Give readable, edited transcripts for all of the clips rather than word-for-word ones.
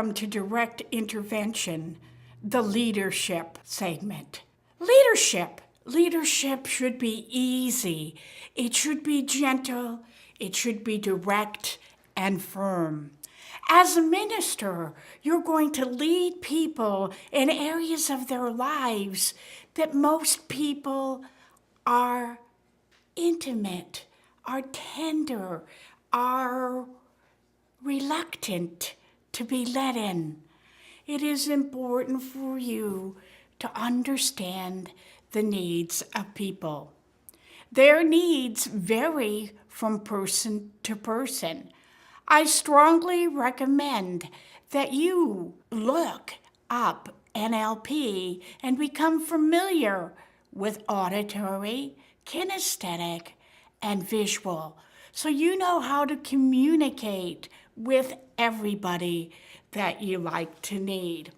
Welcome to Direct Intervention, the leadership segment. Leadership. Leadership should be easy. It should be gentle. It should be direct and firm. As a minister, you're going to lead people in areas of their lives that most people are intimate, are tender, are reluctant to be led in. It is important for you to understand the needs of people. Their needs vary from person to person. I strongly recommend that you look up NLP and become familiar with auditory, kinesthetic, and visual, so you know how to communicate with everybody that you like to need.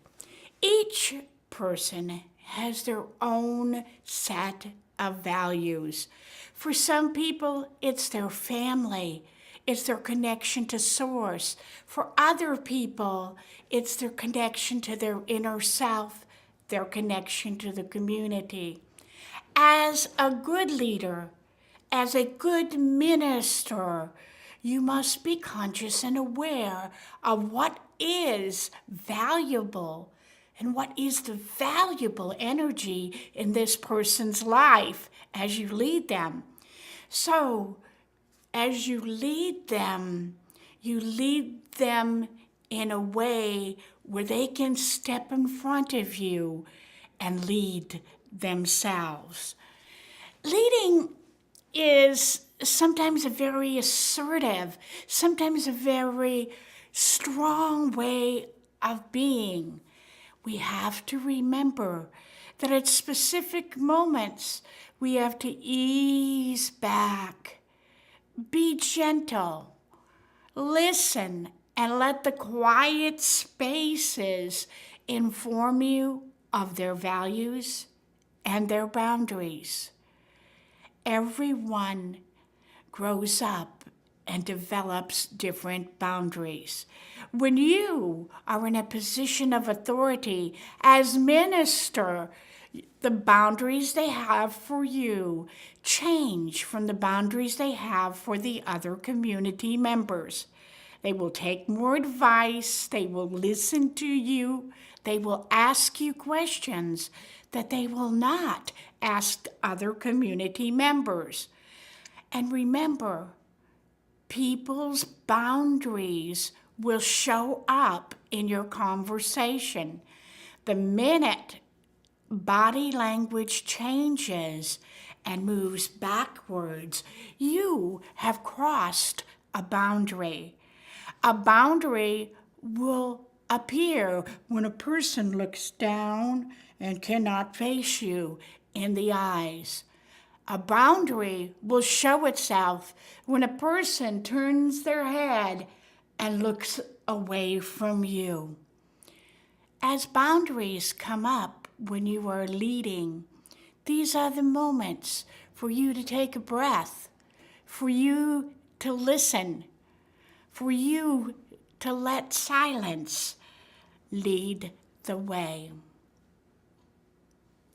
Each person has their own set of values. For some people, it's their family. It's their connection to source. For other people, it's their connection to their inner self, their connection to the community. As a good leader, as a good minister, you must be conscious and aware of what is valuable and what is the valuable energy in this person's life as you lead them. So, as you lead them in a way where they can step in front of you and lead themselves. Leading is sometimes a very assertive, sometimes a very strong way of being. We have to remember that at specific moments, we have to ease back, be gentle, listen, and let the quiet spaces inform you of their values and their boundaries. Everyone grows up and develops different boundaries. When you are in a position of authority as minister, the boundaries they have for you change from the boundaries they have for the other community members. They will take more advice, they will listen to you, they will ask you questions that they will not ask other community members. And remember, people's boundaries will show up in your conversation. The minute body language changes and moves backwards, you have crossed a boundary. A boundary will appear when a person looks down and cannot face you in the eyes. A boundary will show itself when a person turns their head and looks away from you. As boundaries come up when you are leading, these are the moments for you to take a breath, for you to listen, for you to let silence lead the way.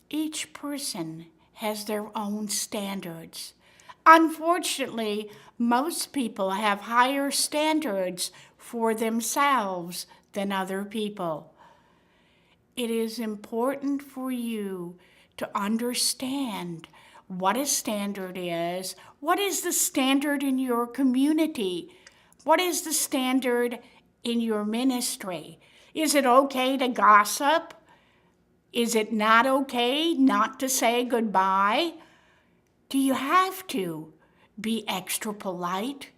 Each person has their own standards. Unfortunately, most people have higher standards for themselves than other people. It is important for you to understand what a standard is. What is the standard in your community? What is the standard in your ministry? Is it okay to gossip? Is it not okay not to say goodbye? Do you have to be extra polite?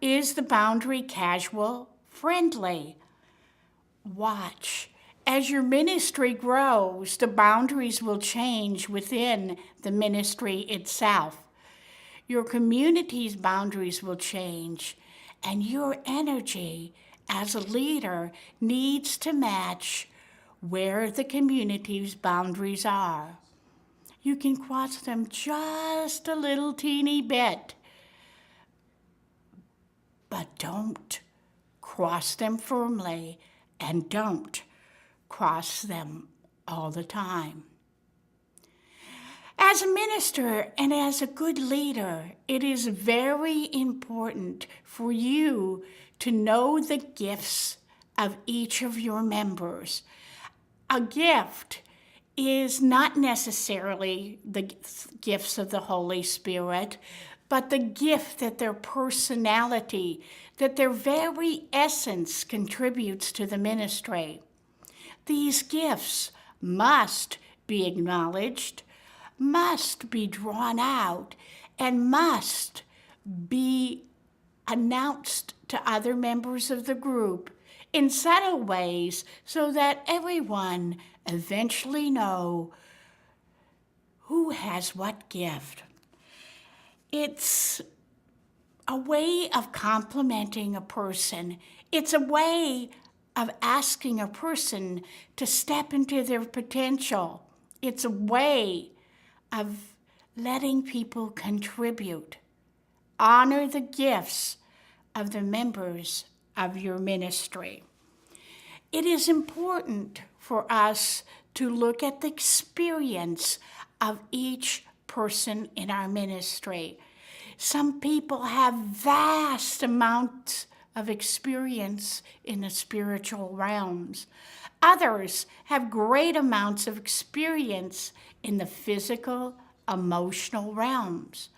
Is the boundary casual, friendly? Watch. As your ministry grows, the boundaries will change within the ministry itself. Your community's boundaries will change, and your energy as a leader needs to match where the community's boundaries are. You can cross them just a little teeny bit, but don't cross them firmly and don't cross them all the time. As a minister and as a good leader, it is very important for you to know the gifts of each of your members. A gift is not necessarily the gifts of the Holy Spirit, but the gift that their personality, that their very essence contributes to the ministry. These gifts must be acknowledged, must be drawn out, and must be announced to other members of the group in subtle ways so that everyone eventually know who has what gift. It's a way of complimenting a person. It's a way of asking a person to step into their potential. It's a way of letting people contribute. Honor the gifts of the members of your ministry. It is important for us to look at the experience of each person in our ministry. Some people have vast amounts of experience in the spiritual realms. Others have great amounts of experience in the physical, emotional realms.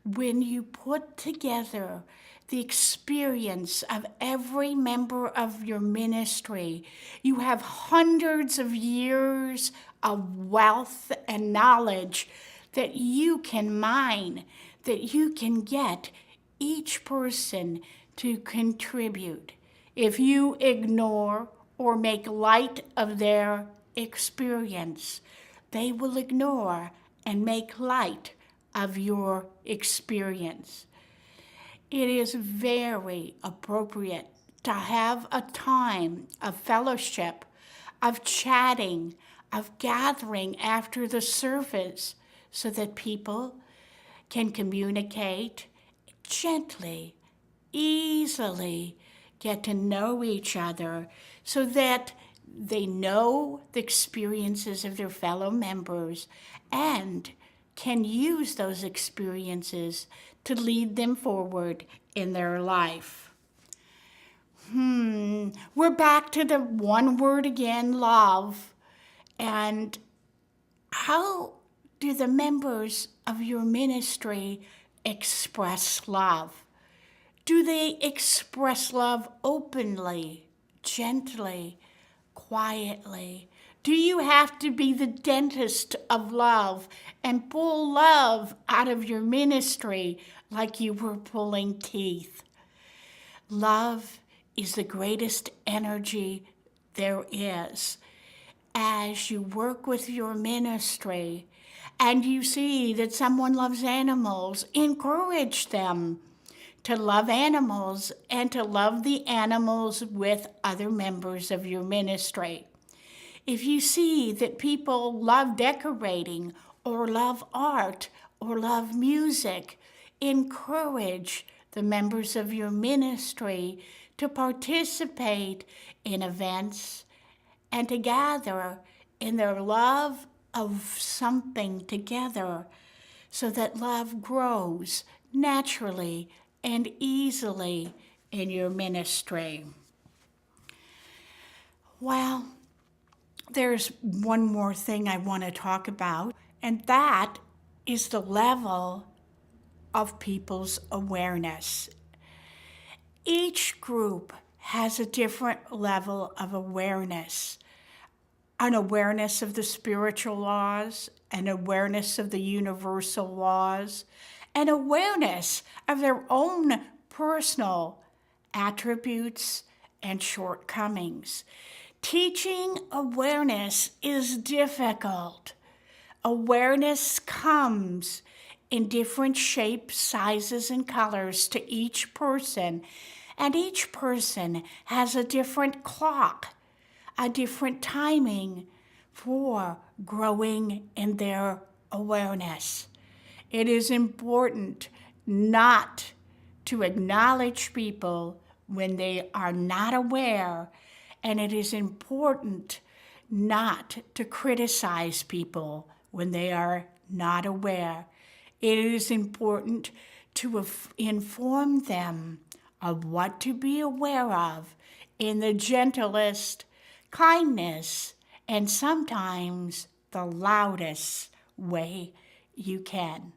When you put together the experience of every member of your ministry, you have hundreds of years of wealth and knowledge that you can mine, that you can get each person to contribute. If you ignore or make light of their experience, they will ignore and make light of your experience. It is very appropriate to have a time of fellowship, of chatting, of gathering after the service so that people can communicate gently, easily, get to know each other so that they know the experiences of their fellow members and can use those experiences to lead them forward in their life. We're back to the one word again, love. And how do the members of your ministry express love? Do they express love openly, gently, quietly? Do you have to be the dentist of love and pull love out of your ministry like you were pulling teeth? Love is the greatest energy there is. As you work with your ministry and you see that someone loves animals, encourage them to love animals and to love the animals with other members of your ministry. If you see that people love decorating or love art or love music, encourage the members of your ministry to participate in events and to gather in their love of something together so that love grows naturally and easily in your ministry. Well, there's one more thing I want to talk about, and that is the level of people's awareness. Each group has a different level of awareness. An awareness of the spiritual laws, an awareness of the universal laws, an awareness of their own personal attributes and shortcomings. Teaching awareness is difficult. Awareness comes in different shapes, sizes, and colors to each person, and each person has a different clock, a different timing for growing in their awareness. It is important not to acknowledge people when they are not aware And it is important not to criticize people when they are not aware. It is important to inform them of what to be aware of in the gentlest kindness and sometimes the loudest way you can.